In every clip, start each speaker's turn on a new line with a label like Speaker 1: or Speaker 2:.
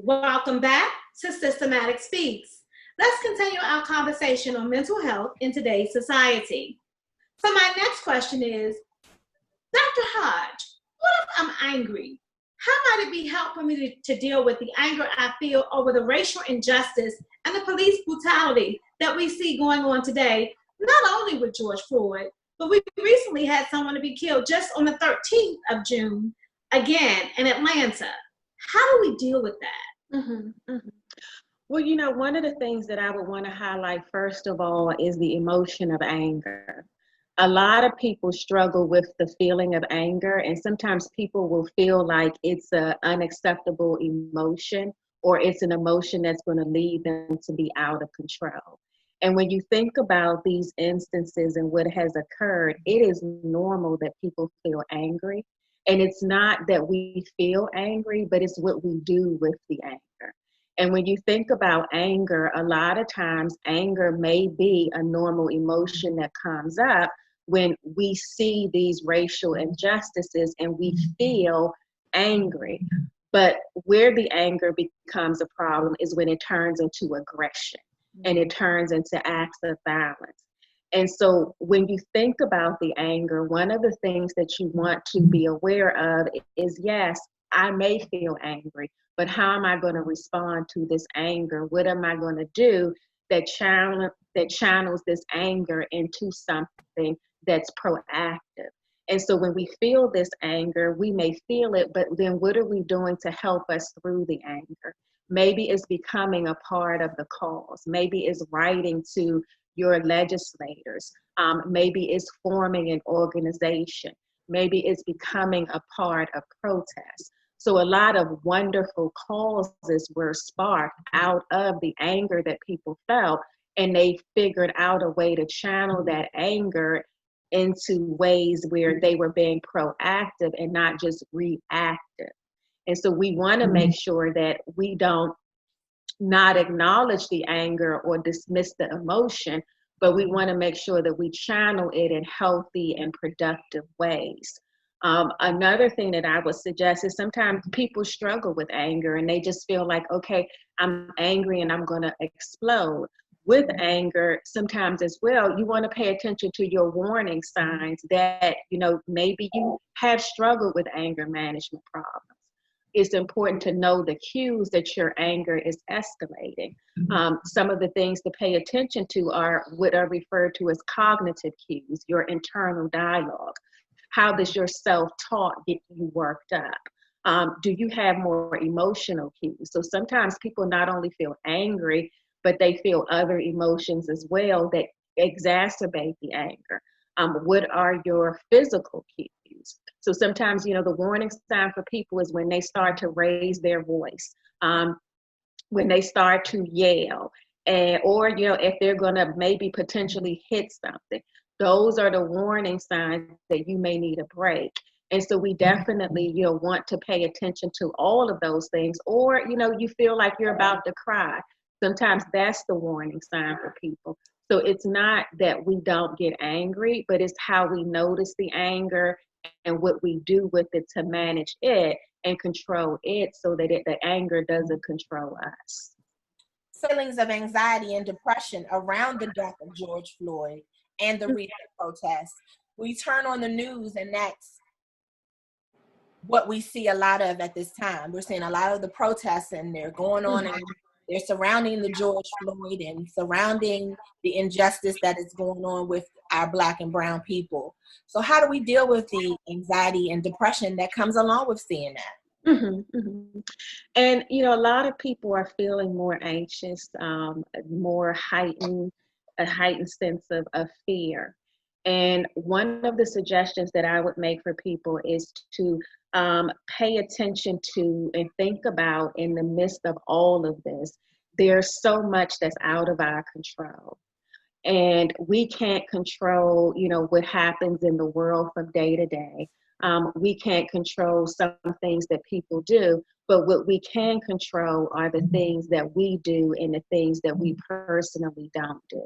Speaker 1: Welcome back to Systematic Speaks. Let's continue our conversation on mental health in today's society. So my next question is, Dr. Hodge, what if I'm angry? How might it be helpful for me to deal with the anger I feel over the racial injustice and the police brutality that we see going on today, not only with George Floyd, but we recently had someone to be killed just on the 13th of June, again in Atlanta. How do we deal with that?
Speaker 2: Well, one of the things that I would want to highlight first of all is the emotion of anger. A lot of people struggle with the feeling of anger, and sometimes people will feel like it's an unacceptable emotion, or it's an emotion that's going to lead them to be out of control. And when you think about these instances and what has occurred, it is normal that people feel angry. And it's not that we feel angry, but it's what we do with the anger. And when you think about anger, a lot of times anger may be a normal emotion that comes up when we see these racial injustices and we feel angry. But where the anger becomes a problem is when it turns into aggression and it turns into acts of violence. And so when you think about the anger, one of the things that you want to be aware of is, yes, I may feel angry, but how am I going to respond to this anger? What am I going to do that channels this anger into something that's proactive? And so when we feel this anger, we may feel it, but then what are we doing to help us through the anger? Maybe it's becoming a part of the cause. Maybe it's writing to your legislators. Maybe it's forming an organization. Maybe it's becoming a part of protests. So a lot of wonderful causes were sparked out of the anger that people felt, and they figured out a way to channel that anger into ways where they were being proactive and not just reactive. And so we want to make sure that we don't not acknowledge the anger or dismiss the emotion, but we want to make sure that we channel it in healthy and productive ways. Another thing that I would suggest is sometimes people struggle with anger and they just feel like, okay, I'm angry and I'm going to explode. With anger, sometimes as well, you want to pay attention to your warning signs that, maybe you have struggled with anger management problems. It's important to know the cues that your anger is escalating. Some of the things to pay attention to are what are referred to as cognitive cues, your internal dialogue. How does your self-talk get you worked up? Do you have more emotional cues? So sometimes people not only feel angry, but they feel other emotions as well that exacerbate the anger. What are your physical cues? So sometimes, the warning sign for people is when they start to raise their voice, when they start to yell, or, if they're going to maybe potentially hit something. Those are the warning signs that you may need a break. And so we definitely, want to pay attention to all of those things. Or, you feel like you're about to cry. Sometimes that's the warning sign for people. So it's not that we don't get angry, but it's how we notice the anger and what we do with it to manage it and control it so that the anger doesn't control us.
Speaker 3: Feelings of anxiety and depression around the death of George Floyd and the recent protests. We turn on the news and that's what we see a lot of at this time. We're seeing a lot of the protests and they're going on and they're surrounding the George Floyd and surrounding the injustice that is going on with our Black and brown people. So how do we deal with the anxiety and depression that comes along with seeing that?
Speaker 2: And, a lot of people are feeling more anxious, more a heightened sense of fear. And one of the suggestions that I would make for people is to pay attention to and think about in the midst of all of this, there's so much that's out of our control. And we can't control, what happens in the world from day to day. We can't control some things that people do, but what we can control are the things that we do and the things that we personally don't do.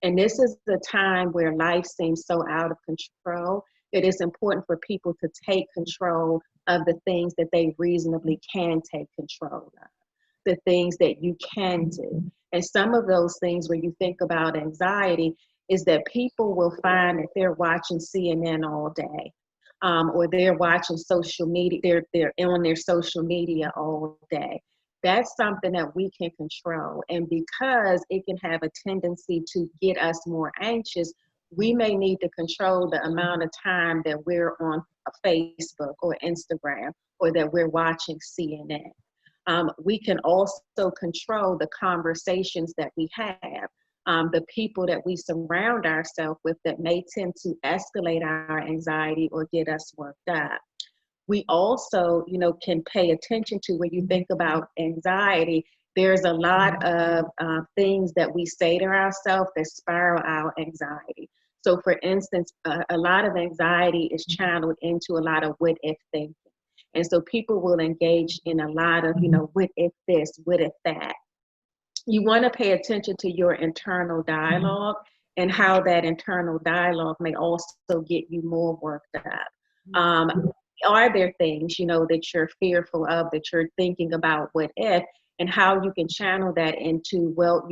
Speaker 2: And this is the time where life seems so out of control. It is important for people to take control of the things that they reasonably can take control of. the things that you can do. And some of those things, when you think about anxiety, is that people will find that they're watching CNN all day, or they're watching social media, they're on their social media all day. That's something that we can control. And because it can have a tendency to get us more anxious, we may need to control the amount of time that we're on a Facebook or Instagram, or that we're watching CNN. We can also control the conversations that we have, the people that we surround ourselves with that may tend to escalate our anxiety or get us worked up. We also, can pay attention to, when you think about anxiety, there's a lot of things that we say to ourselves that spiral our anxiety. So for instance, a lot of anxiety is channeled into a lot of what if thinking. And so people will engage in a lot of, what if this, what if that. You want to pay attention to your internal dialogue and how that internal dialogue may also get you more worked up. Are there things, that you're fearful of, that you're thinking about what if, and how you can channel that into, well,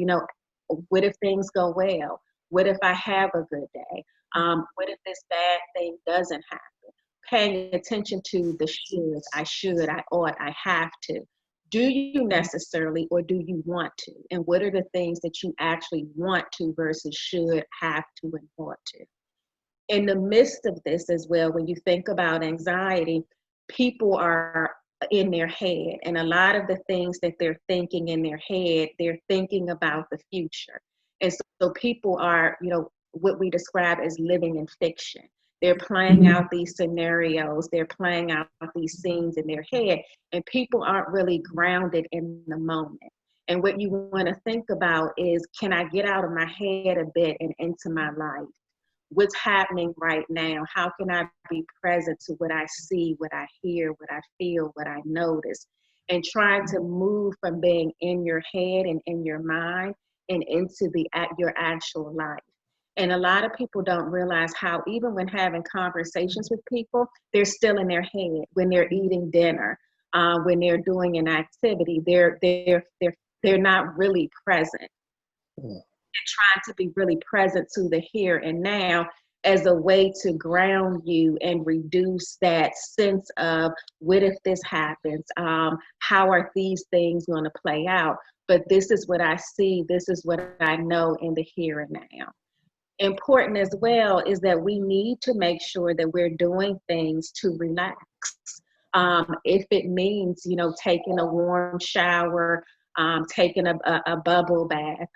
Speaker 2: what if things go well? What if I have a good day? What if this bad thing doesn't happen? Paying attention to the shoulds, I should, I ought, I have to. Do you necessarily, or do you want to? And what are the things that you actually want to versus should, have to, and ought to? In the midst of this as well, when you think about anxiety, people are in their head, and a lot of the things that they're thinking in their head, they're thinking about the future. And so people are, what we describe as living in fiction. They're playing out these scenarios, they're playing out these scenes in their head, and people aren't really grounded in the moment. And what you want to think about is, can I get out of my head a bit and into my life? What's happening right now? How can I be present to what I see, what I hear, what I feel, what I notice? And trying to move from being in your head and in your mind and into your actual life. And a lot of people don't realize how, even when having conversations with people, they're still in their head. When they're eating dinner, when they're doing an activity, they're not really present. And trying to be really present to the here and now as a way to ground you and reduce that sense of, what if this happens? How are these things going to play out? But this is what I see. This is what I know in the here and now. Important as well is that we need to make sure that we're doing things to relax. If it means, taking a warm shower, taking a bubble bath,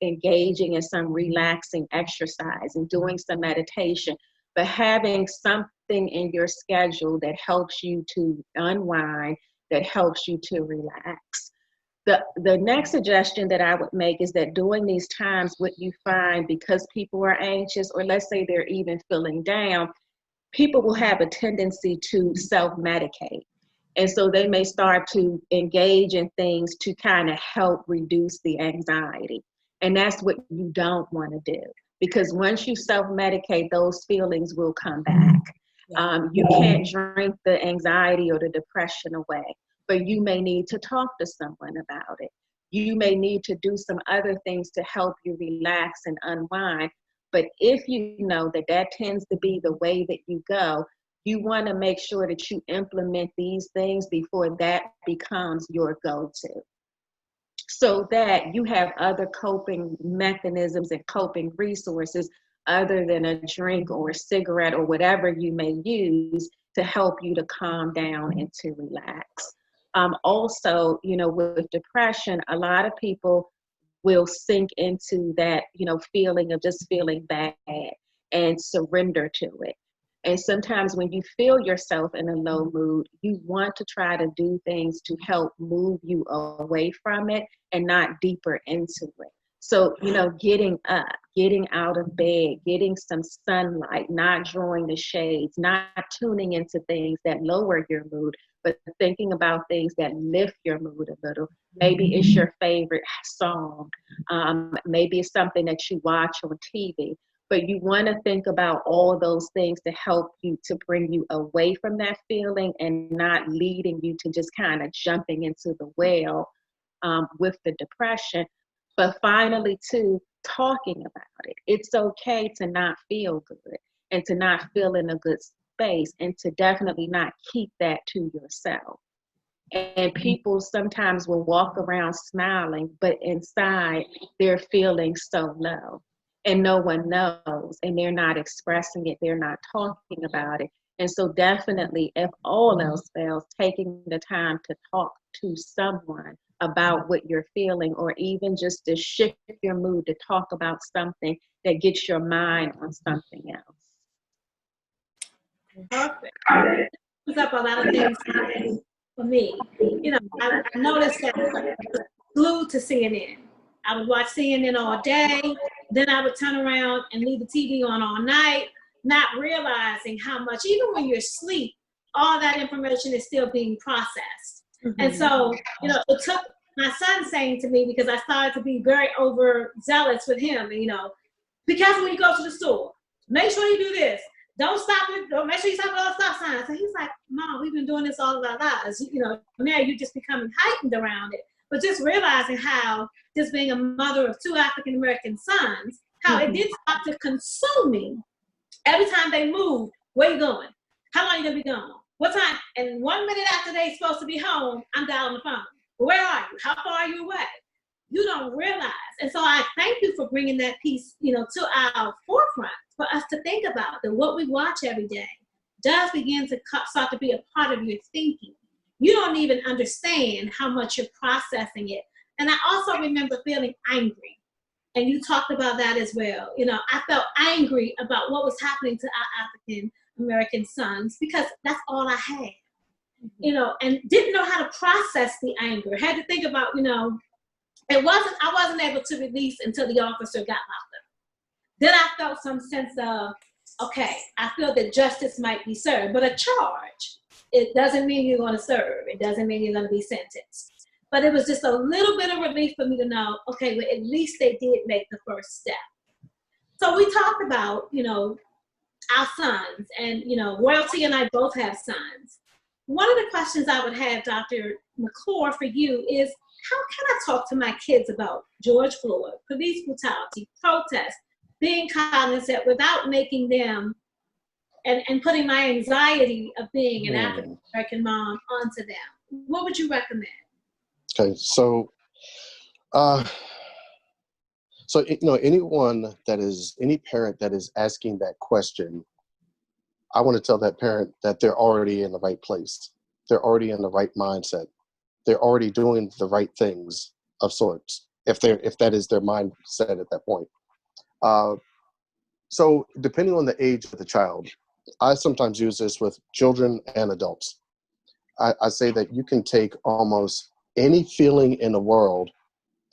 Speaker 2: engaging in some relaxing exercise and doing some meditation, but having something in your schedule that helps you to unwind, that helps you to relax. The next suggestion that I would make is that during these times, what you find, because people are anxious, or let's say they're even feeling down, people will have a tendency to self-medicate. And so they may start to engage in things to kind of help reduce the anxiety. And that's what you don't want to do, because once you self-medicate, those feelings will come back. You can't drink the anxiety or the depression away, but you may need to talk to someone about it. You may need to do some other things to help you relax and unwind. But if you know that that tends to be the way that you go, you want to make sure that you implement these things before that becomes your go-to, so that you have other coping mechanisms and coping resources other than a drink or a cigarette or whatever you may use to help you to calm down and to relax. Also, with depression, a lot of people will sink into that, feeling of just feeling bad and surrender to it. And sometimes when you feel yourself in a low mood, you want to try to do things to help move you away from it and not deeper into it. So, getting up, getting out of bed, getting some sunlight, not drawing the shades, not tuning into things that lower your mood, but thinking about things that lift your mood a little. Maybe it's your favorite song. Maybe it's something that you watch on TV. But you want to think about all those things to help you, to bring you away from that feeling and not leading you to just kind of jumping into the well with the depression. But finally, too, talking about it. It's okay to not feel good and to not feel in a good space, and to definitely not keep that to yourself. And people sometimes will walk around smiling, but inside they're feeling so low. And no one knows, and they're not expressing it, they're not talking about it. And so definitely, if all else fails, taking the time to talk to someone about what you're feeling, or even just to shift your mood, to talk about something that gets your mind on something else.
Speaker 1: Perfect. Brings up a lot of things for me. You know, I noticed that I was glued to CNN. I would watch CNN all day, then I would turn around and leave the TV on all night, not realizing how much, even when you're asleep, all that information is still being processed. Mm-hmm. And so, you know, it took my son saying to me, because I started to be very overzealous with him, you know, be careful when you go to the store. Make sure you do this. Don't stop it. Don't make sure you stop at all the stop signs. And he's like, Mom, we've been doing this all of our lives. You know, now you're just becoming heightened around it. But just realizing how, just being a mother of 2 African-American sons, how it did start to consume me. Every time they moved, where you going? How long you gonna be gone? What time? And 1 minute after they're supposed to be home, I'm dialing the phone. Where are you? How far are you away? You don't realize. And so I thank you for bringing that piece, you know, to our forefront for us to think about, that what we watch every day does begin to start to be a part of your thinking. You don't even understand how much you're processing it. And I also remember feeling angry. And you talked about that as well. You know, I felt angry about what was happening to our African American sons, because that's all I had. You know, and didn't know how to process the anger. Had to think about, you know, I wasn't able to release until the officer got locked up. Then I felt some sense of, okay, I feel that justice might be served. But a charge, it doesn't mean you're going to serve. It doesn't mean you're going to be sentenced. But it was just a little bit of relief for me to know, okay, well, at least they did make the first step. So we talked about, you know, our sons, and, you know, Royalty and I both have sons. One of the questions I would have, Dr. McClure, for you is, how can I talk to my kids about George Floyd, police brutality, protests, being cognizant without making them and putting my anxiety of being an African American mom onto them? What would you recommend?
Speaker 4: Okay, so you know, any parent that is asking that question, I want to tell that parent that they're already in the right place. They're already in the right mindset. They're already doing the right things of sorts, if that is their mindset at that point. So depending on the age of the child, I sometimes use this with children and adults. I say that you can take almost any feeling in the world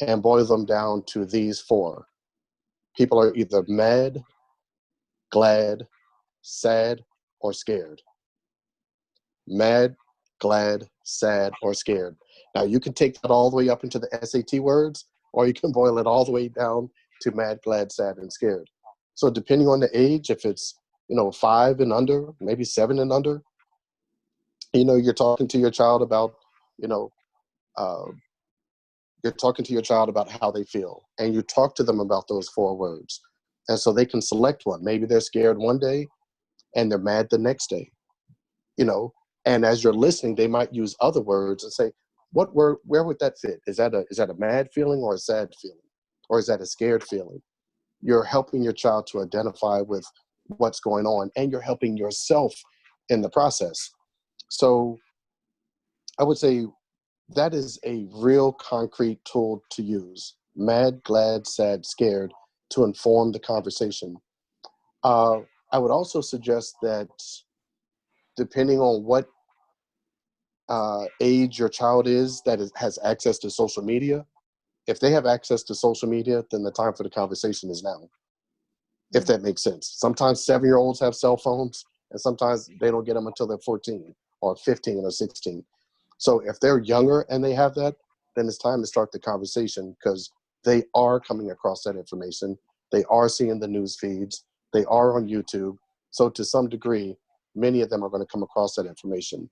Speaker 4: and boil them down to these 4. People are either mad, glad, sad, or scared. Mad, glad, sad, or scared. Now, you can take that all the way up into the SAT words, or you can boil it all the way down to mad, glad, sad, and scared. So depending on the age, if it's, you know, 5 and under, maybe 7 and under, you know, you're talking to your child about, you know, you're talking to your child about how they feel, and you talk to them about those 4 words. And so they can select one. Maybe they're scared one day and they're mad the next day, you know, and as you're listening, they might use other words and say, what word, where would that fit? Is that a mad feeling or a sad feeling? Or is that a scared feeling? You're helping your child to identify with what's going on, and you're helping yourself in the process. So I would say that is a real concrete tool to use. Mad, glad, sad, scared, to inform the conversation. I would also suggest that depending on what age your child is that has access to social media, if they have access to social media, then the time for the conversation is now, if that makes sense. Sometimes 7-year-olds have cell phones, and sometimes they don't get them until they're 14 or 15 or 16. So if they're younger and they have that, then it's time to start the conversation, because they are coming across that information. They are seeing the news feeds. They are on YouTube. So to some degree, many of them are going to come across that information.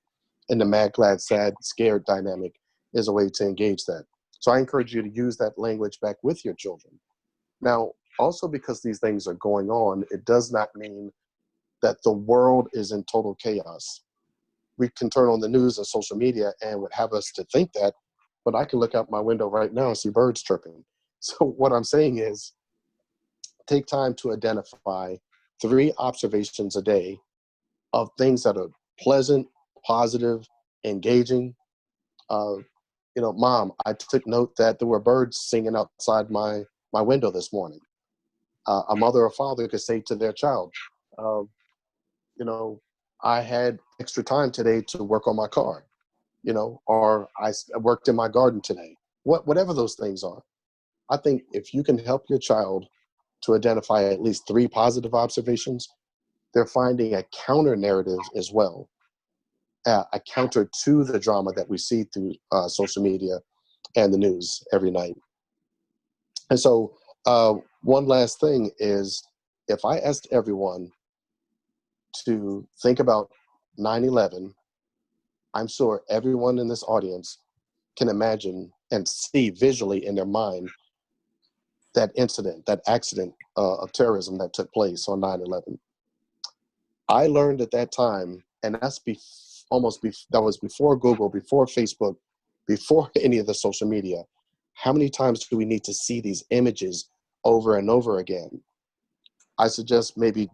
Speaker 4: And the mad, glad, sad, scared dynamic is a way to engage that. So I encourage you to use that language back with your children. Now, also because these things are going on, it does not mean that the world is in total chaos. We can turn on the news and social media and would have us to think that, but I can look out my window right now and see birds chirping. So what I'm saying is, take time to identify 3 observations a day of things that are pleasant, positive, engaging. Mom, I took note that there were birds singing outside my window this morning. A mother or father could say to their child, I had extra time today to work on my car, or I worked in my garden today. Whatever those things are. I think if you can help your child to identify at least 3 positive observations, they're finding a counter narrative as well, a counter to the drama that we see through social media and the news every night. And so one last thing is, if I asked everyone to think about 9/11, I'm sure everyone in this audience can imagine and see visually in their mind that incident, that accident of terrorism that took place on 9/11. I learned at that time, and that's that was before Google, before Facebook, before any of the social media. How many times do we need to see these images over and over again? I suggest maybe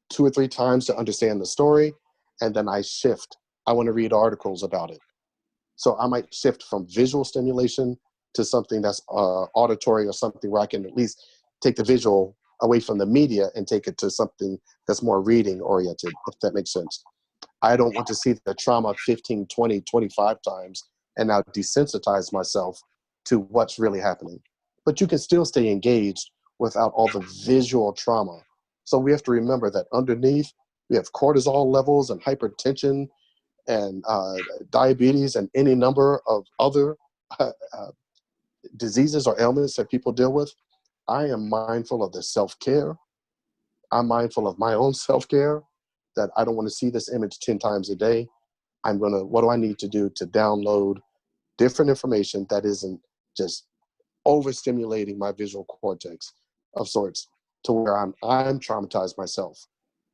Speaker 4: 2 or 3 times to understand the story, and then I shift. I want to read articles about it. So I might shift from visual stimulation to something that's auditory, or something where I can at least take the visual away from the media and take it to something that's more reading oriented, if that makes sense. I don't want to see the trauma 15, 20, 25 times and now desensitize myself to what's really happening. But you can still stay engaged without all the visual trauma. So we have to remember that underneath, we have cortisol levels and hypertension and diabetes and any number of other diseases or ailments that people deal with. I am mindful of the self-care. I'm mindful of my own self-care, that I don't want to see this image 10 times a day. What do I need to do to download different information that isn't just overstimulating my visual cortex of sorts to where I'm traumatized myself.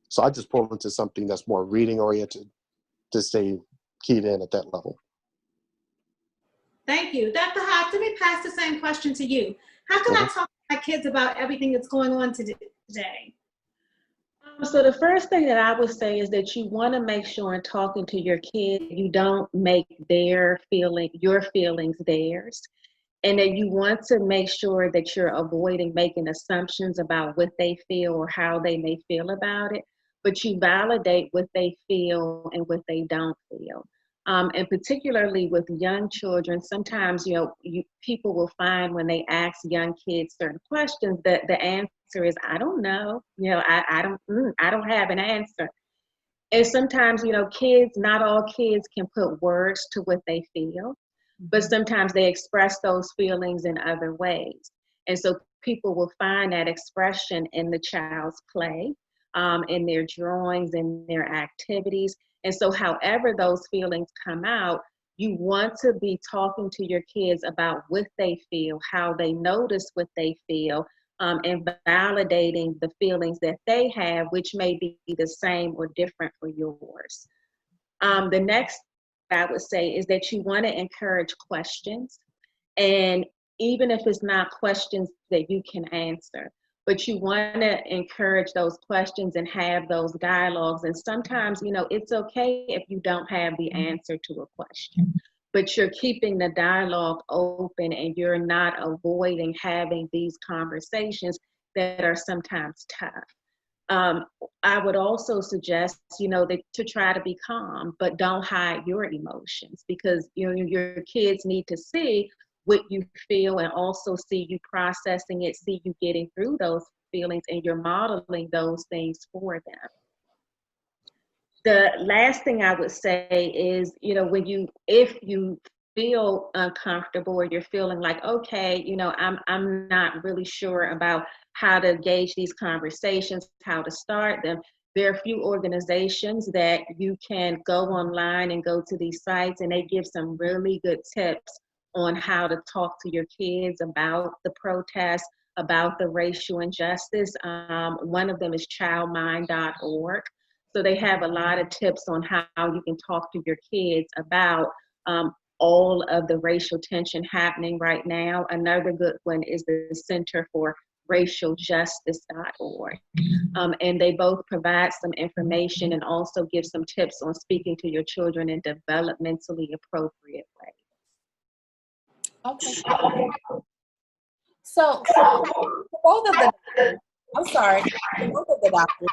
Speaker 4: So I just pull into something that's more reading oriented to stay keyed in at that level.
Speaker 1: Thank you. Dr. Hodge, let me pass the same question to you. How can I talk to my kids about everything that's going on today?
Speaker 2: So the first thing that I would say is that you want to make sure in talking to your kid, you don't make your feelings theirs. And that you want to make sure that you're avoiding making assumptions about what they feel or how they may feel about it, but you validate what they feel and what they don't feel. And particularly with young children, sometimes, people will find when they ask young kids certain questions that the answer is, I don't know, I don't have an answer. And sometimes, not all kids can put words to what they feel, but sometimes they express those feelings in other ways. And so people will find that expression in the child's play, in their drawings, in their activities. And so however those feelings come out, you want to be talking to your kids about what they feel, how they notice what they feel, and validating the feelings that they have, which may be the same or different for yours. The next I would say is that you want to encourage questions, and even if it's not questions that you can answer, but you want to encourage those questions and have those dialogues. And sometimes, it's okay if you don't have the answer to a question, but you're keeping the dialogue open and you're not avoiding having these conversations that are sometimes tough. I would also suggest, that to try to be calm, but don't hide your emotions, because your kids need to see what you feel and also see you processing it, see you getting through those feelings, and you're modeling those things for them. The last thing I would say is, if you feel uncomfortable or you're feeling like, okay, I'm not really sure about how to gauge these conversations, how to start them. There are a few organizations that you can go online and go to these sites, and they give some really good tips on how to talk to your kids about the protests, about the racial injustice. One of them is childmind.org. So they have a lot of tips on how you can talk to your kids about all of the racial tension happening right now. Another good one is the Center for racialjustice.org. And they both provide some information and also give some tips on speaking to your children in developmentally appropriate ways.
Speaker 3: Okay. So for both of the doctors, I'm sorry, for both of the doctors,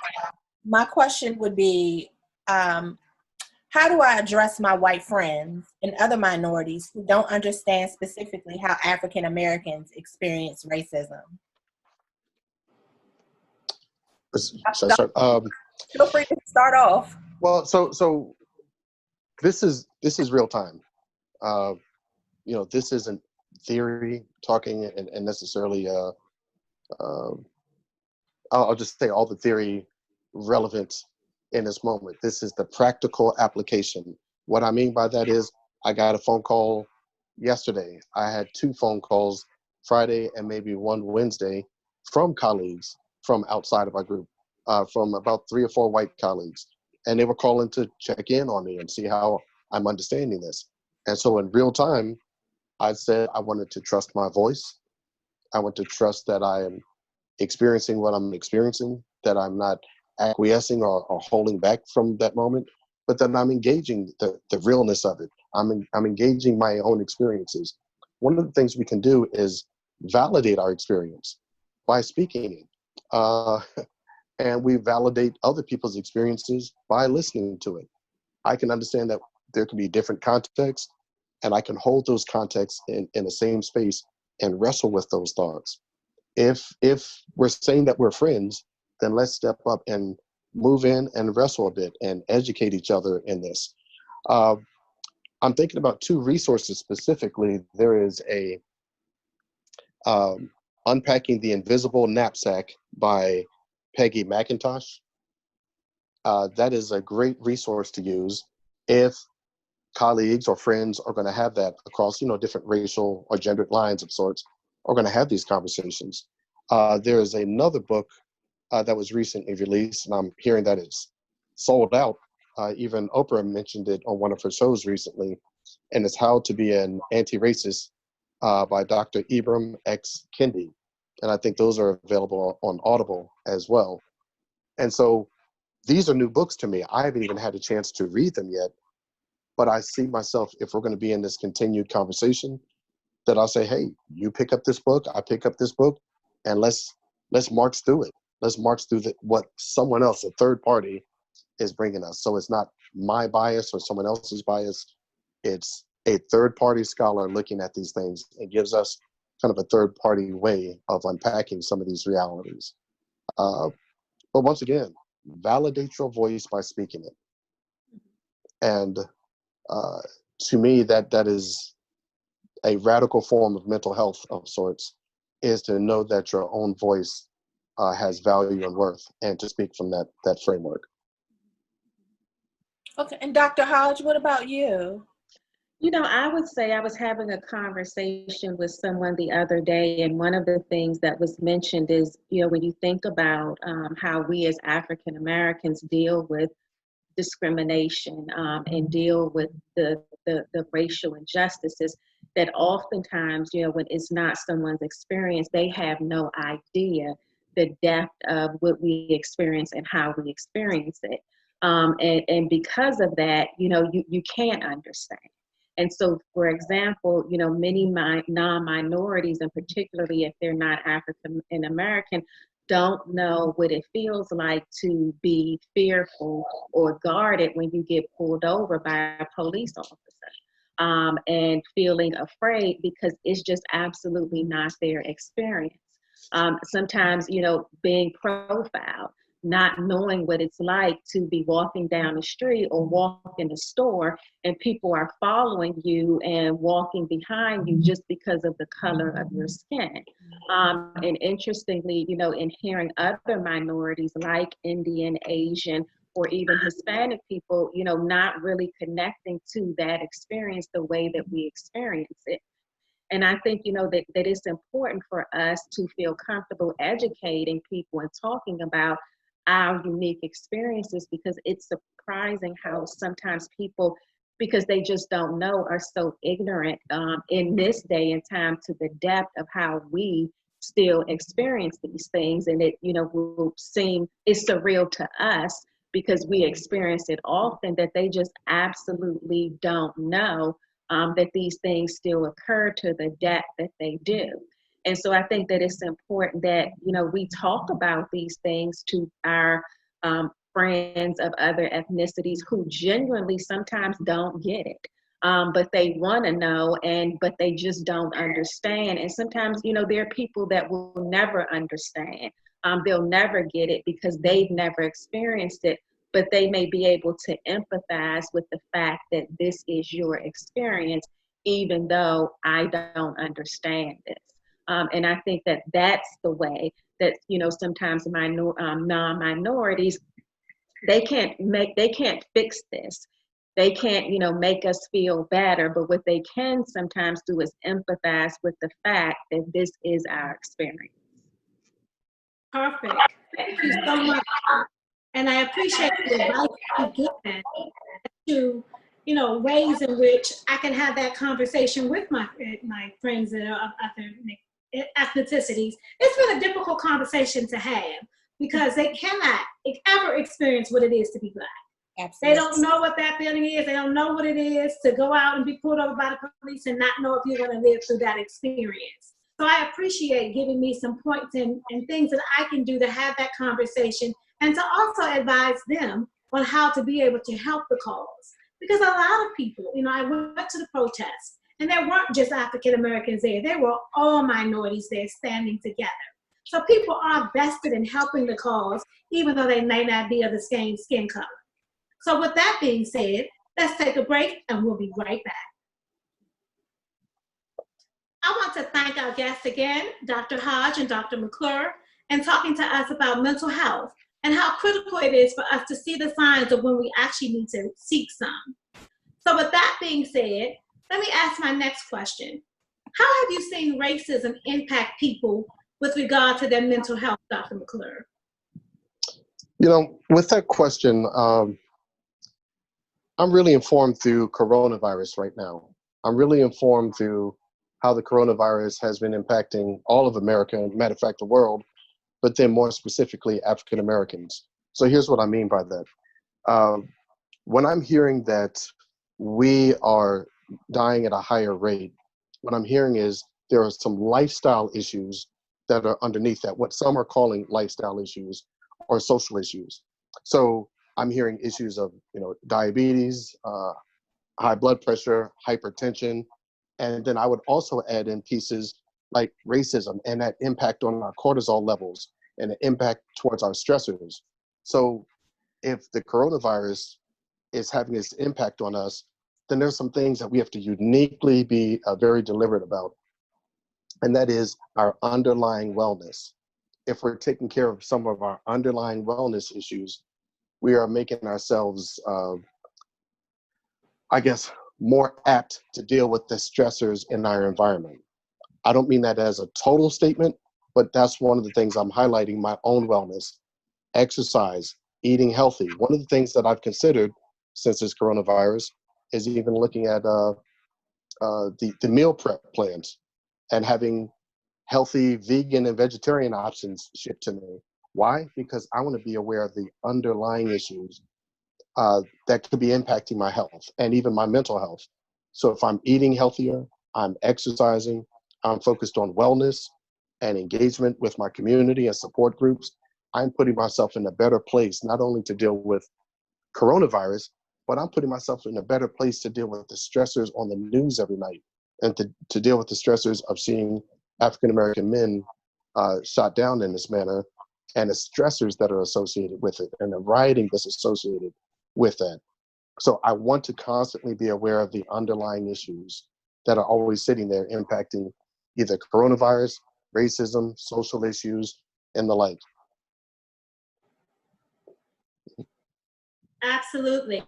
Speaker 3: my question would be, how do I address my white friends and other minorities who don't understand specifically how African Americans experience racism?
Speaker 4: Should I start?
Speaker 3: Feel free to start off.
Speaker 4: Well, so this is real time. This isn't theory talking and necessarily. I'll just say all the theory relevant in this moment. This is the practical application. What I mean by that is, I got a phone call yesterday. I had 2 phone calls Friday and maybe 1 Wednesday from colleagues from outside of our group, from about 3 or 4 white colleagues. And they were calling to check in on me and see how I'm understanding this. And so in real time, I said I wanted to trust my voice. I want to trust that I am experiencing what I'm experiencing, that I'm not acquiescing or holding back from that moment, but that I'm engaging the realness of it. I'm engaging my own experiences. One of the things we can do is validate our experience by speaking it. And we validate other people's experiences by listening to it. I can understand that there can be different contexts, and I can hold those contexts in the same space and wrestle with those thoughts. If we're saying that we're friends, then let's step up and move in and wrestle a bit and educate each other in this. I'm thinking about 2 resources specifically. There is a Unpacking the Invisible Knapsack by Peggy McIntosh. That is a great resource to use if colleagues or friends are going to have that across, different racial or gendered lines of sorts, are going to have these conversations. There is another book that was recently released, and I'm hearing that it's sold out. Even Oprah mentioned it on one of her shows recently, and it's How to Be an Anti-Racist by Dr. Ibram X. Kendi. And I think those are available on Audible as well. And so these are new books to me. I haven't even had a chance to read them yet, but I see myself, if we're going to be in this continued conversation, that I'll say, hey, you pick up this book, I pick up this book, and let's march through it. Let's march through what someone else, a third party, is bringing us. So it's not my bias or someone else's bias. It's a third party scholar looking at these things. It gives us kind of a third party way of unpacking some of these realities. But once again, validate your voice by speaking it. And to me, that is a radical form of mental health of sorts, is to know that your own voice has value and worth, and to speak from that framework.
Speaker 3: Okay, and Dr. Hodge, what about you?
Speaker 2: I would say I was having a conversation with someone the other day, and one of the things that was mentioned is, when you think about how we as African Americans deal with discrimination and deal with the racial injustices, that oftentimes, when it's not someone's experience, they have no idea the depth of what we experience and how we experience it. And because of that, you can't understand. And so, for example, many non-minorities, and particularly if they're not African American, don't know what it feels like to be fearful or guarded when you get pulled over by a police officer, and feeling afraid because it's just absolutely not their experience. Sometimes, being profiled, not knowing what it's like to be walking down the street or walk in the store and people are following you and walking behind you just because of the color of your skin. And interestingly, in hearing other minorities like Indian, Asian, or even Hispanic people, not really connecting to that experience the way that we experience it. And I think, that it's important for us to feel comfortable educating people and talking about our unique experiences, because it's surprising how sometimes people, because they just don't know, are so ignorant in this day and time to the depth of how we still experience these things. And it, will seem it's surreal to us because we experience it often, that they just absolutely don't know that these things still occur to the depth that they do. And so I think that it's important that, we talk about these things to our friends of other ethnicities who genuinely sometimes don't get it. But they want to know, but they just don't understand. And sometimes, there are people that will never understand. They'll never get it because they've never experienced it, but they may be able to empathize with the fact that this is your experience, even though I don't understand this. And I think that that's the way that, sometimes non-minorities, they can't fix this. They can't, make us feel better, but what they can sometimes do is empathize with the fact that this is our experience.
Speaker 1: Perfect. Thank you so much. And I appreciate the advice you've given to, ways in which I can have that conversation with my friends that are of other ethnicities. It's been a difficult conversation to have because they cannot ever experience what it is to be Black.
Speaker 3: Absolutely.
Speaker 1: They don't know what that feeling is. They don't know what it is to go out and be pulled over by the police and not know if you're going to live through that experience. So I appreciate giving me some points and things that I can do to have that conversation and to also advise them on how to be able to help the cause. Because a lot of people, I went to the protest and there weren't just African Americans there. There were all minorities there standing together. So people are vested in helping the cause, even though they may not be of the same skin color. So with that being said, let's take a break and we'll be right back. I want to thank our guests again, Dr. Hodge and Dr. McClure, and talking to us about mental health and how critical it is for us to see the signs of when we actually need to seek some. So with that being said, let me ask my next question. How have you seen racism impact people with regard to their mental health, Dr. McClure?
Speaker 4: With that question, I'm really informed through coronavirus right now. I'm really informed through how the coronavirus has been impacting all of America, matter of fact, the world, but then more specifically, African Americans. So here's what I mean by that. When I'm hearing that we are dying at a higher rate, what I'm hearing is there are some lifestyle issues that are underneath that, what some are calling lifestyle issues or social issues. So I'm hearing issues of, diabetes, high blood pressure, hypertension, and then I would also add in pieces like racism and that impact on our cortisol levels and the impact towards our stressors. So if the coronavirus is having this impact on us, then there's some things that we have to uniquely be very deliberate about. And that is our underlying wellness. If we're taking care of some of our underlying wellness issues, we are making ourselves, more apt to deal with the stressors in our environment. I don't mean that as a total statement, but that's one of the things I'm highlighting, my own wellness, exercise, eating healthy. One of the things that I've considered since this coronavirus is even looking at the meal prep plans and having healthy vegan and vegetarian options shipped to me. Why? Because I want to be aware of the underlying issues that could be impacting my health and even my mental health. So if I'm eating healthier, I'm exercising, I'm focused on wellness and engagement with my community and support groups, I'm putting myself in a better place, not only to deal with coronavirus, but I'm putting myself in a better place to deal with the stressors on the news every night and to deal with the stressors of seeing African-American men shot down in this manner and the stressors that are associated with it and the rioting that's associated with that. So I want to constantly be aware of the underlying issues that are always sitting there impacting either coronavirus, racism, social issues, and the like.
Speaker 1: Absolutely.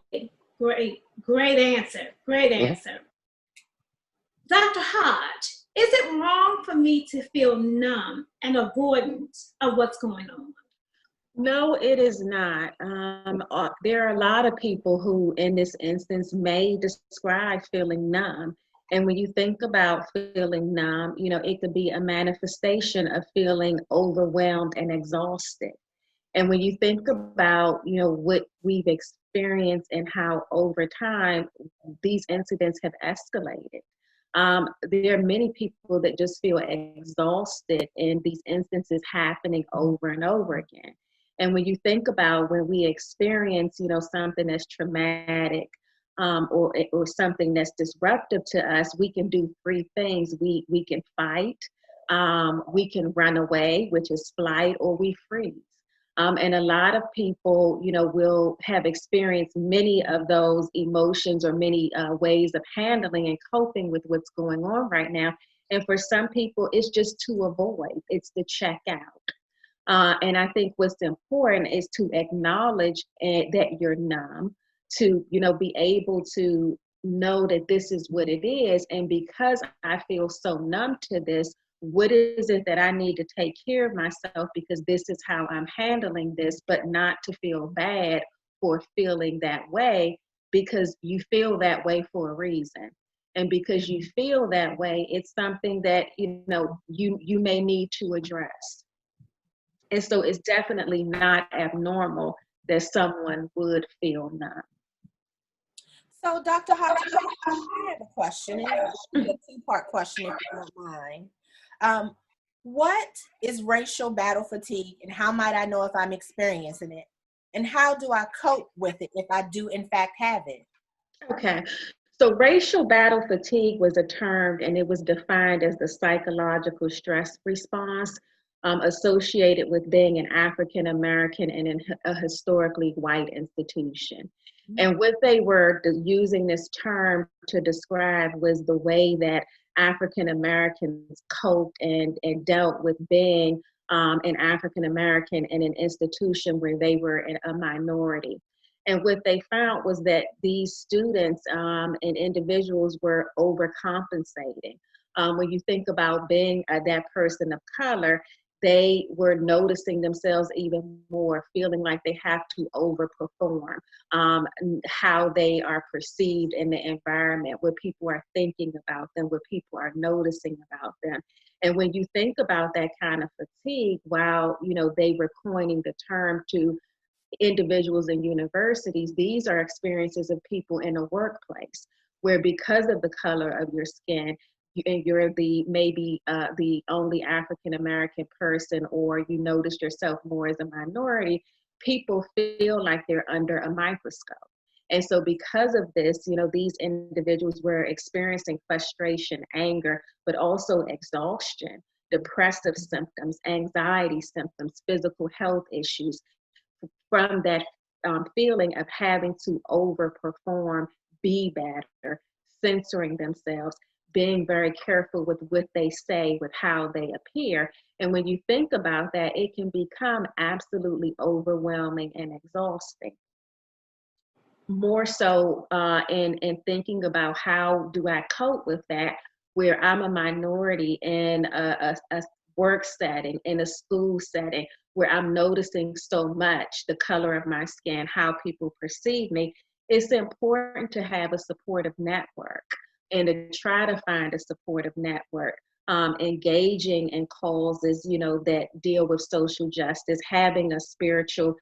Speaker 1: Great answer. Great answer. Dr. Hodge, Is it wrong for me to feel numb and avoidant of what's going on?
Speaker 2: No, it is not. There are a lot of people who, in this instance, may describe feeling numb. And when you think about feeling numb, it could be a manifestation of feeling overwhelmed and exhausted. And when you think about, what we've experienced and how over time these incidents have escalated, there are many people that just feel exhausted in these instances happening over and over again. And when you think about when we experience, something that's traumatic, or something that's disruptive to us, we can do three things. We can fight, we can run away, which is flight, or we freeze. And a lot of people, will have experienced many of those emotions or many ways of handling and coping with what's going on right now. And for some people, it's just to avoid, it's to check out. And I think what's important is to acknowledge that you're numb, to, be able to know that this is what it is. And because I feel so numb to this, what is it that I need to take care of myself, because this is how I'm handling this, but not to feel bad for feeling that way, because you feel that way for a reason. And because you feel that way, it's something that, you may need to address. And so it's definitely not abnormal that someone would feel numb.
Speaker 3: So, Dr. Hodge, I have a question, and it's a two-part question, if you don't mind. What is racial battle fatigue, and how might I know if I'm experiencing it? And how do I cope with it if I do, in fact, have it?
Speaker 2: Okay. So racial battle fatigue was a term, and it was defined as the psychological stress response associated with being an African American in a historically white institution. And what they were using this term to describe was the way that African Americans coped and dealt with being an African American in an institution where they were a minority. And what they found was that these students and individuals were overcompensating. When you think about being that person of color, they were noticing themselves even more, feeling like they have to overperform, how they are perceived in the environment, what people are thinking about them, what people are noticing about them. And when you think about that kind of fatigue, while they were coining the term to individuals in universities, these are experiences of people in a workplace where, because of the color of your skin, and you're maybe the only African American person, or you notice yourself more as a minority, people feel like they're under a microscope. And so because of this, these individuals were experiencing frustration, anger, but also exhaustion, depressive symptoms, anxiety symptoms, physical health issues, from that feeling of having to overperform, be better, censoring themselves, being very careful with what they say, with how they appear. And when you think about that, it can become absolutely overwhelming and exhausting. More so in thinking about how do I cope with that, where I'm a minority in a work setting, in a school setting, where I'm noticing so much the color of my skin, how people perceive me. It's important to have a supportive network, and to try to find a supportive network, engaging in causes, that deal with social justice, having a spiritual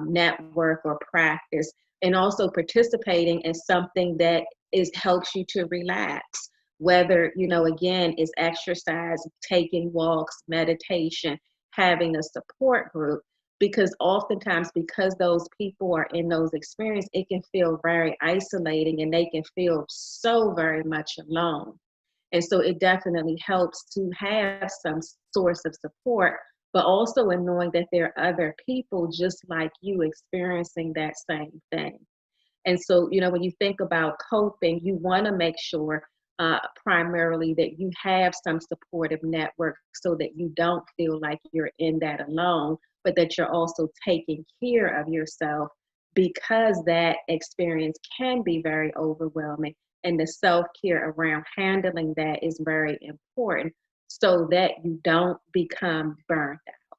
Speaker 2: network or practice, and also participating in something that helps you to relax. Whether, again, is exercise, taking walks, meditation, having a support group, because oftentimes, because those people are in those experiences, it can feel very isolating, and they can feel so very much alone. And so it definitely helps to have some source of support, but also in knowing that there are other people just like you experiencing that same thing. And so, when you think about coping, you want to make sure primarily that you have some supportive network, so that you don't feel like you're in that alone, but that you're also taking care of yourself, because that experience can be very overwhelming, and the self-care around handling that is very important so that you don't become burnt out.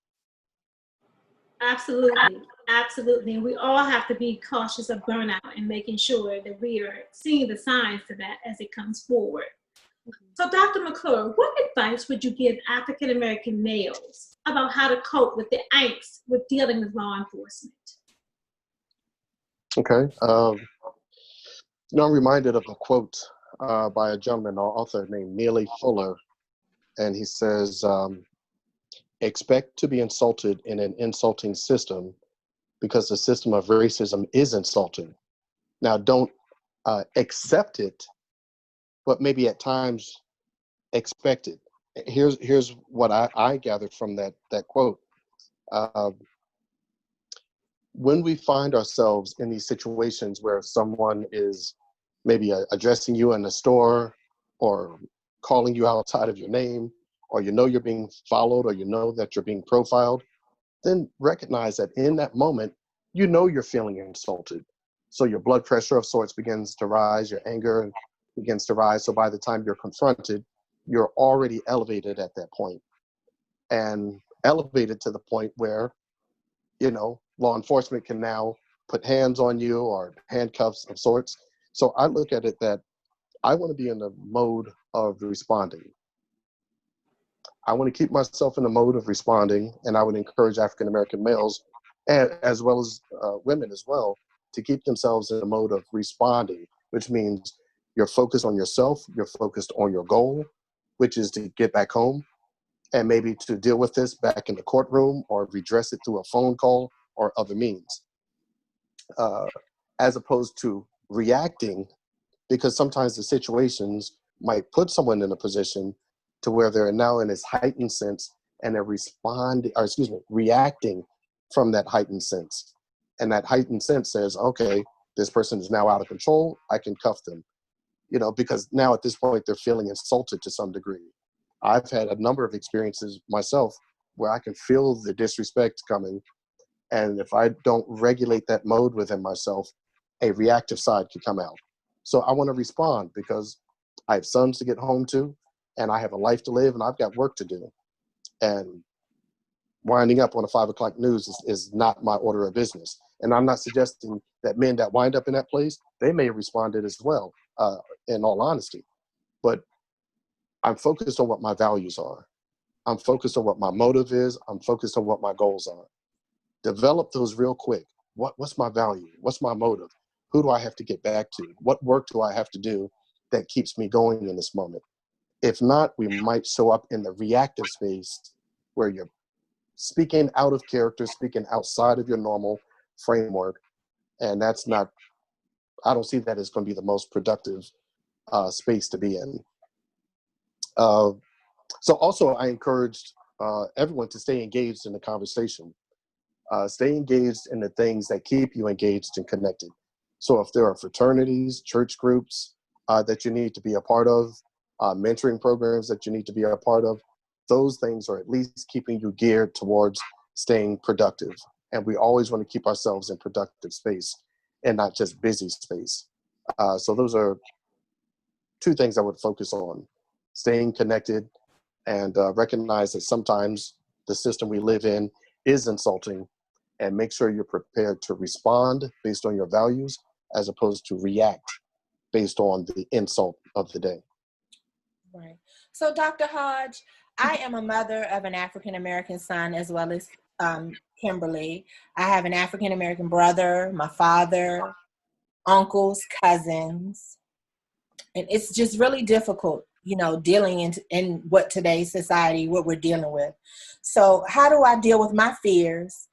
Speaker 1: Absolutely. Absolutely. We all have to be cautious of burnout and making sure that we are seeing the signs to that as it comes forward. So, Dr. McClure, what advice would you give African American males about how to cope with the angst with dealing with law enforcement?
Speaker 4: Okay. I'm reminded of a quote by a gentleman, or author named Neely Fuller, and he says, expect to be insulted in an insulting system because the system of racism is insulting. Now, don't accept it, but maybe at times expect it. Here's what I gathered from that quote. When we find ourselves in these situations where someone is maybe addressing you in a store or calling you outside of your name, or you know you're being followed, or you know that you're being profiled, then recognize that in that moment, you know you're feeling insulted. So your blood pressure of sorts begins to rise, your anger begins to rise. So by the time you're confronted, you're already elevated at that point, and elevated to the point where, law enforcement can now put hands on you or handcuffs of sorts. So I look at it that I want to be in the mode of responding. I want to keep myself in the mode of responding, and I would encourage African American males, and as well as women as well, to keep themselves in the mode of responding, which means you're focused on yourself, you're focused on your goal, which is to get back home, and maybe to deal with this back in the courtroom or redress it through a phone call or other means, as opposed to reacting, because sometimes the situations might put someone in a position to where they're now in this heightened sense, and they're reacting from that heightened sense. And that heightened sense says, okay, this person is now out of control, I can cuff them, because now at this point they're feeling insulted to some degree. I've had a number of experiences myself where I can feel the disrespect coming, and if I don't regulate that mode within myself, a reactive side can come out. So I want to respond because I have sons to get home to, and I have a life to live, and I've got work to do. And winding up on the 5 o'clock news is not my order of business. And I'm not suggesting that men that wind up in that place, they may have responded as well, in all honesty. But I'm focused on what my values are. I'm focused on what my motive is. I'm focused on what my goals are. Develop those real quick. What's my value? What's my motive? Who do I have to get back to? What work do I have to do that keeps me going in this moment? If not, we might show up in the reactive space where you're speaking out of character, speaking outside of your normal framework. And that's not, I don't see that as going to be the most productive space to be in. So also I encouraged everyone to stay engaged in the conversation. Stay engaged in the things that keep you engaged and connected. So if there are fraternities, church groups that you need to be a part of, mentoring programs that you need to be a part of, those things are at least keeping you geared towards staying productive. And we always want to keep ourselves in productive space and not just busy space. So those are two things I would focus on: staying connected, and recognize that sometimes the system we live in is insulting, and make sure you're prepared to respond based on your values as opposed to react based on the insult of the day.
Speaker 3: Right. So, Dr. Hodge, I am a mother of an African-American son as well as Kimberly. I have an African-American brother, my father, uncles, cousins. And it's just really difficult, dealing in what today's society, what we're dealing with. So how do I deal with my fears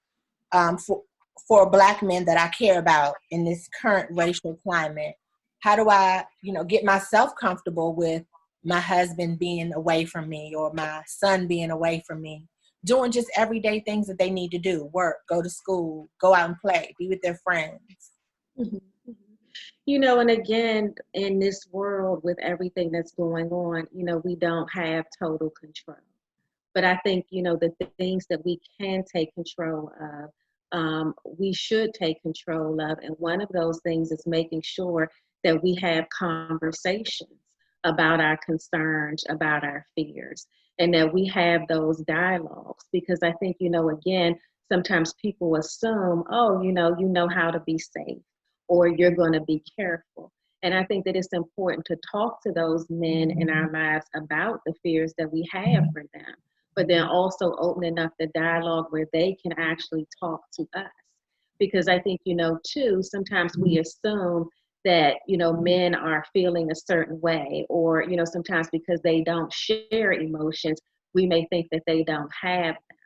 Speaker 3: for Black men that I care about in this current racial climate? How do I, get myself comfortable with my husband being away from me or my son being away from me, doing just everyday things that they need to do: work, go to school, go out and play, be with their friends?
Speaker 2: Mm-hmm. And again, in this world with everything that's going on, we don't have total control. But I think, the things that we can take control of, we should take control of. And one of those things is making sure that we have conversations about our concerns, about our fears, and that we have those dialogues. Because I think, again, sometimes people assume, oh, you know how to be safe, or you're going to be careful. And I think that it's important to talk to those men in our lives about the fears that we have for them, but then also opening up the dialogue where they can actually talk to us. Because I think, too, sometimes we assume that, men are feeling a certain way, or, sometimes because they don't share emotions, we may think that they don't have them.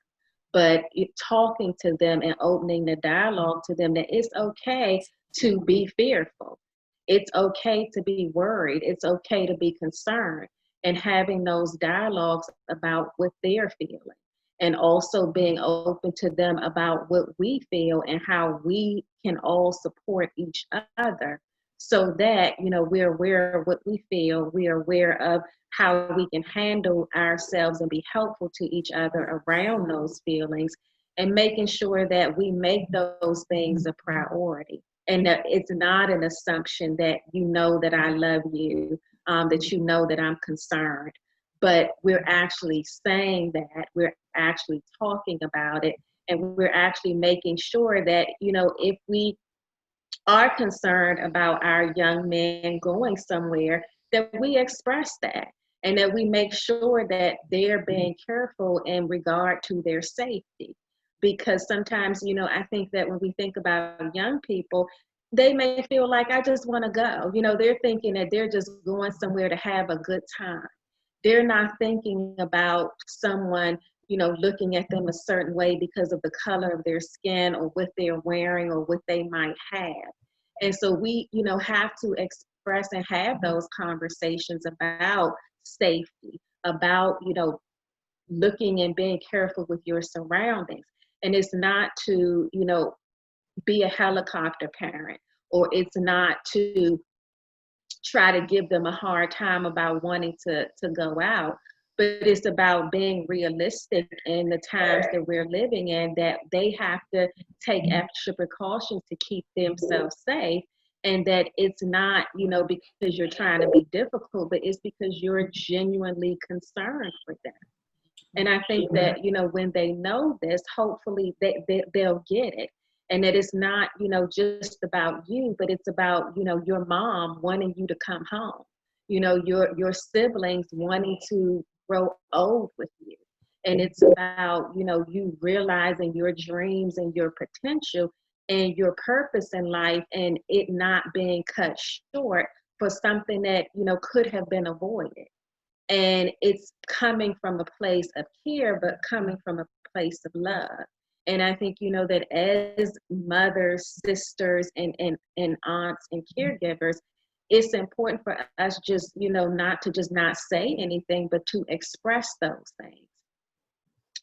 Speaker 2: But talking to them and opening the dialogue to them that it's okay to be fearful. It's okay to be worried. It's okay to be concerned, and having those dialogues about what they're feeling, and also being open to them about what we feel and how we can all support each other, so that, we're aware of what we feel, we're aware of how we can handle ourselves and be helpful to each other around those feelings, and making sure that we make those things a priority. And that it's not an assumption that that I love you, that that I'm concerned, but we're actually saying that, we're actually talking about it, and we're actually making sure that, if we are concerned about our young men going somewhere, that we express that, and that we make sure that they're being careful in regard to their safety. Because sometimes, I think that when we think about young people, they may feel like, I just want to go. They're thinking that they're just going somewhere to have a good time. They're not thinking about someone, looking at them a certain way because of the color of their skin, or what they're wearing, or what they might have. And so we, have to express and have those conversations about safety, about, looking and being careful with your surroundings. And it's not to, be a helicopter parent, or it's not to try to give them a hard time about wanting to go out, but it's about being realistic in the times that we're living in, that they have to take extra precautions to keep themselves safe. And that it's not, because you're trying to be difficult, but it's because you're genuinely concerned for them. And I think that, when they know this, hopefully they'll get it. And that it's not, just about you, but it's about, your mom wanting you to come home, your siblings wanting to grow old with you. And it's about, you realizing your dreams and your potential and your purpose in life, and it not being cut short for something that, could have been avoided. And it's coming from a place of care, but coming from a place of love. And I think, that as mothers, sisters, and aunts and caregivers, it's important for us just, not to just not say anything, but to express those things.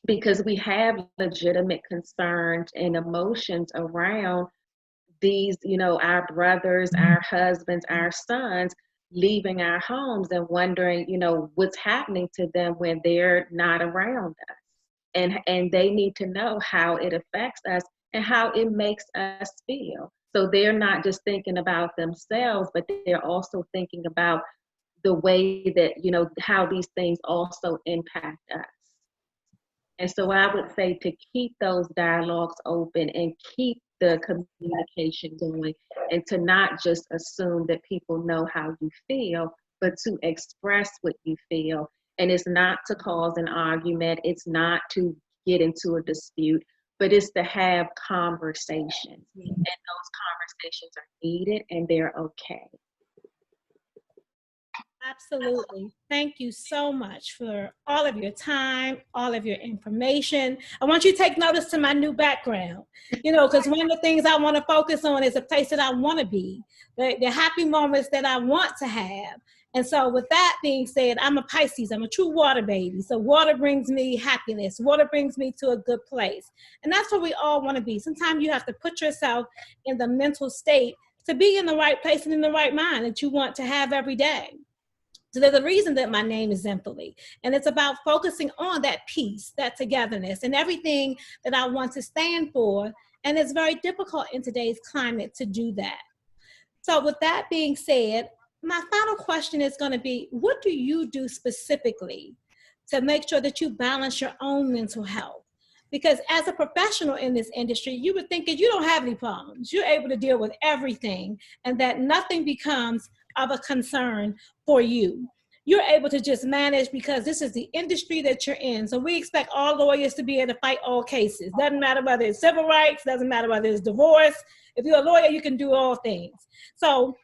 Speaker 2: Because we have legitimate concerns and emotions around these, our brothers, our husbands, our sons leaving our homes, and wondering, what's happening to them when they're not around us. And they need to know how it affects us and how it makes us feel. So they're not just thinking about themselves, but they're also thinking about the way that, how these things also impact us. And so I would say to keep those dialogues open and keep the communication going, and to not just assume that people know how you feel, but to express what you feel. And it's not to cause an argument, it's not to get into a dispute, but it's to have conversations. And those conversations are needed, and they're okay.
Speaker 1: Absolutely. Thank you so much for all of your time, all of your information. I want you to take notice to my new background, because one of the things I want to focus on is a place that I want to be, the happy moments that I want to have. And so with that being said, I'm a Pisces. I'm a true water baby. So water brings me happiness. Water brings me to a good place. And that's where we all want to be. Sometimes you have to put yourself in the mental state to be in the right place and in the right mind that you want to have every day. So there's a reason that my name is Zemphaly, and it's about focusing on that peace, that togetherness, and everything that I want to stand for. And it's very difficult in today's climate to do that. So with that being said, my final question is going to be, what do you do specifically to make sure that you balance your own mental health? Because as a professional in this industry, you would think that you don't have any problems. You're able to deal with everything and that nothing becomes of a concern for you. You're able to just manage because this is the industry that you're in. So we expect all lawyers to be able to fight all cases. Doesn't matter whether it's civil rights, doesn't matter whether it's divorce. If you're a lawyer, you can do all things. So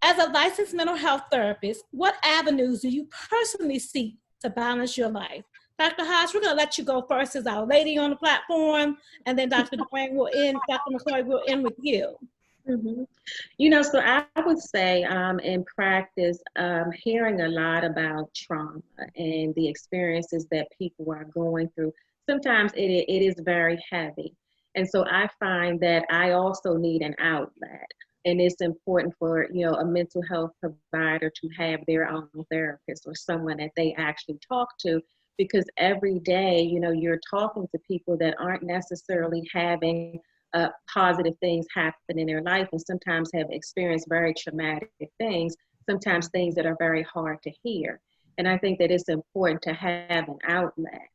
Speaker 1: as a licensed mental health therapist, what avenues do you personally seek to balance your life? Dr. Hodge, we're going to let you go first as our lady on the platform, and then Dr. Duane will end, Dr. McClure will end with you.
Speaker 2: Mm-hmm. You know, so I would say in practice, hearing a lot about trauma and the experiences that people are going through, sometimes it is very heavy. And so I find that I also need an outlet. And it's important for, you know, a mental health provider to have their own therapist or someone that they actually talk to, because every day, you know, you're talking to people that aren't necessarily having positive things happen in their life, and sometimes have experienced very traumatic things, sometimes things that are very hard to hear. And I think that it's important to have an outlet.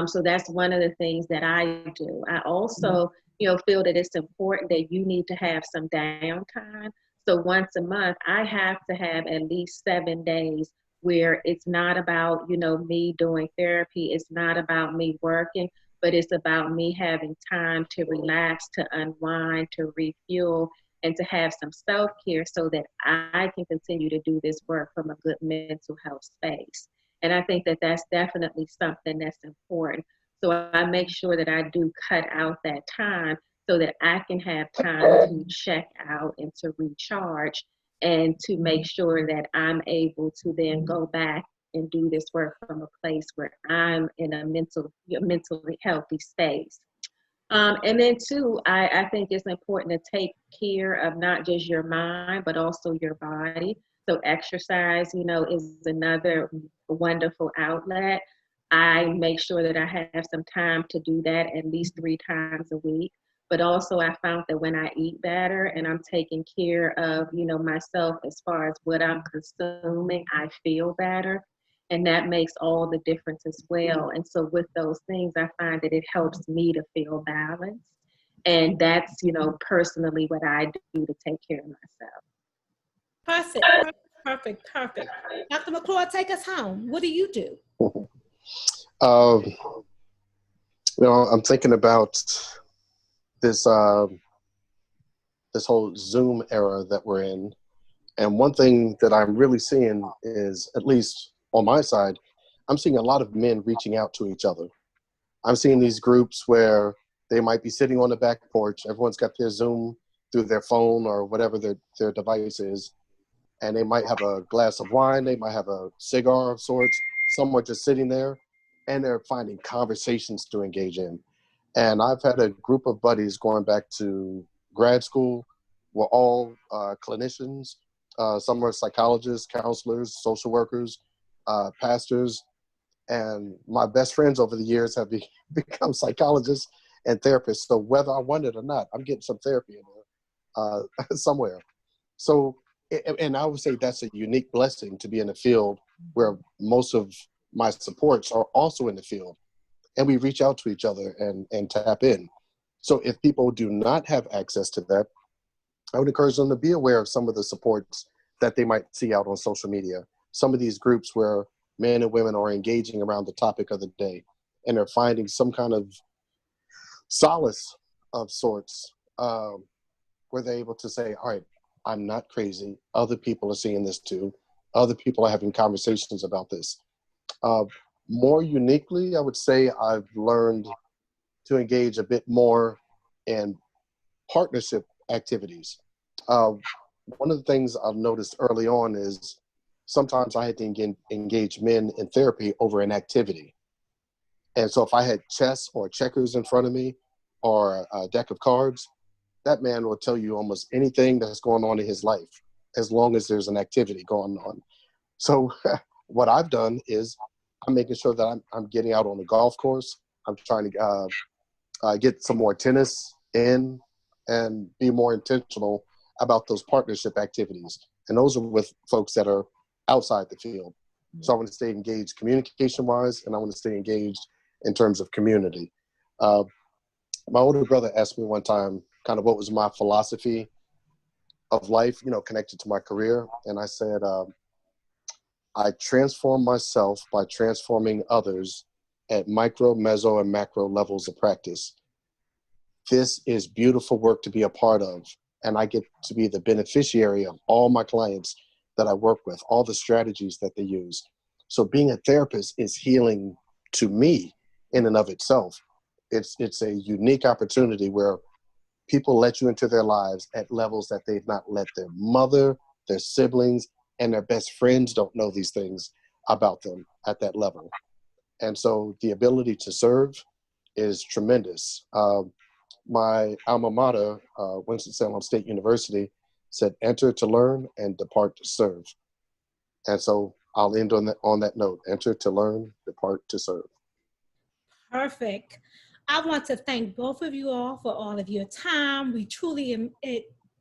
Speaker 2: So that's one of the things that I do. I also, you know, feel that it's important that you need to have some downtime. So once a month, I have to have at least 7 days where it's not about, you know, me doing therapy. It's not about me working, but it's about me having time to relax, to unwind, to refuel, and to have some self-care so that I can continue to do this work from a good mental health space. And I think that that's definitely something that's important. So I make sure that I do cut out that time so that I can have time to check out and to recharge and to make sure that I'm able to then go back and do this work from a place where I'm in a mentally healthy space. And then too, I think it's important to take care of not just your mind, but also your body. So exercise, you know, is another wonderful outlet. I make sure that I have some time to do that at least 3 times a week. But also I found that when I eat better and I'm taking care of, you know, myself as far as what I'm consuming, I feel better. And that makes all the difference as well. And so with those things, I find that it helps me to feel balanced. And that's, you know, personally what I do to take care of myself.
Speaker 1: Perfect. Dr. McClure, take us home. What do you do?
Speaker 4: You know, I'm thinking about this this whole Zoom era that we're in. And one thing that I'm really seeing is, at least on my side, I'm seeing a lot of men reaching out to each other. I'm seeing these groups where they might be sitting on the back porch. Everyone's got their Zoom through their phone or whatever their device is. And they might have a glass of wine. They might have a cigar of sorts. Some are just sitting there, and they're finding conversations to engage in. And I've had a group of buddies going back to grad school. We're all clinicians. Some are psychologists, counselors, social workers, pastors. And my best friends over the years have become psychologists and therapists. So whether I want it or not, I'm getting some therapy in there somewhere. So, and I would say that's a unique blessing to be in a field where most of my supports are also in the field. And we reach out to each other and tap in. So if people do not have access to that, I would encourage them to be aware of some of the supports that they might see out on social media. Some of these groups where men and women are engaging around the topic of the day and are finding some kind of solace of sorts, where they're able to say, all right, I'm not crazy. Other people are seeing this too. Other people are having conversations about this. More uniquely, I would say I've learned to engage a bit more in partnership activities. One of the things I've noticed early on is sometimes I had to engage men in therapy over an activity. And so if I had chess or checkers in front of me or a deck of cards, that man will tell you almost anything that's going on in his life, as long as there's an activity going on. So what I've done is I'm making sure that I'm getting out on the golf course. I'm trying to get some more tennis in and be more intentional about those partnership activities. And those are with folks that are outside the field. So I want to stay engaged communication-wise, and I want to stay engaged in terms of community. My older brother asked me one time kind of what was my philosophy of life, connected to my career. And I said, I transform myself by transforming others at micro, meso, and macro levels of practice. This is beautiful work to be a part of, and I get to be the beneficiary of all my clients that I work with, all the strategies that they use. So being a therapist is healing to me in and of itself. It's a unique opportunity where people let you into their lives at levels that they've not let their mother, their siblings, and their best friends don't know these things about them at that level. And so the ability to serve is tremendous. My alma mater, Winston-Salem State University, said, enter to learn and depart to serve. And so I'll end on that note, enter to learn, depart to serve.
Speaker 1: Perfect. I want to thank both of you all for all of your time. We truly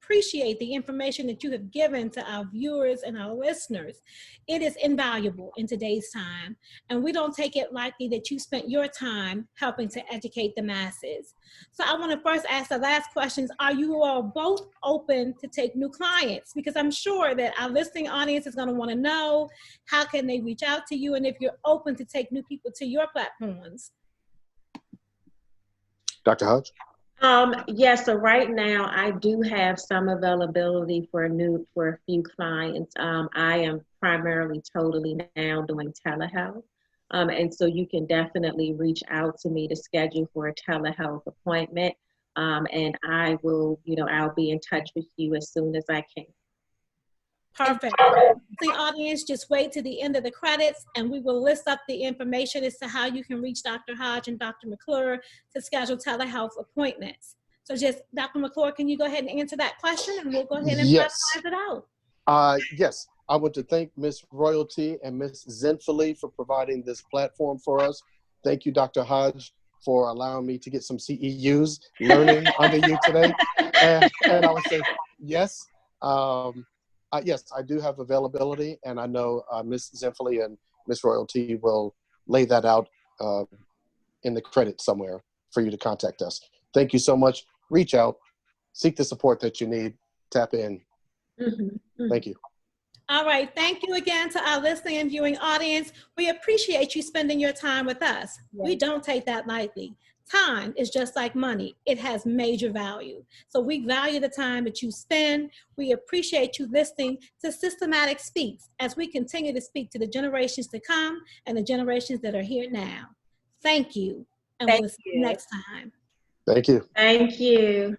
Speaker 1: appreciate the information that you have given to our viewers and our listeners. It is invaluable in today's time, and we don't take it lightly that you spent your time helping to educate the masses. So I want to first ask the last questions. Are you all both open to take new clients? Because I'm sure that our listening audience is going to want to know, how can they reach out to you, and if you're open to take new people to your platforms.
Speaker 4: Dr. Hodge?
Speaker 2: Yes, so right now I do have some availability for a few clients. I am primarily totally now doing telehealth. And so you can definitely reach out to me to schedule for a telehealth appointment. And I will, I'll be in touch with you as soon as I can.
Speaker 1: Perfect. The audience, just wait to the end of the credits and we will list up the information as to how you can reach Dr. Hodge and Dr. McClure to schedule telehealth appointments. So just, Dr. McClure, can you go ahead and answer that question and we'll go ahead and finalize it out?
Speaker 4: Yes, I want to thank Miss Royalty and Miss Zenfully for providing this platform for us. Thank you, Dr. Hodge, for allowing me to get some CEUs learning under you today. And I would say, yes. Yes, I do have availability, and I know Ms. Zenfully and Ms. Royalty will lay that out in the credits somewhere for you to contact us. Thank you so much. Reach out, seek the support that you need, tap in. Thank you.
Speaker 1: All right. Thank you again to our listening and viewing audience. We appreciate you spending your time with us. Yes. We don't take that lightly. Time is just like money. It has major value. So we value the time that you spend. We appreciate you listening to Systematic Speaks as we continue to speak to the generations to come and the generations that are here now. Thank you. And we'll see you next time.
Speaker 4: Thank you.
Speaker 2: Thank you.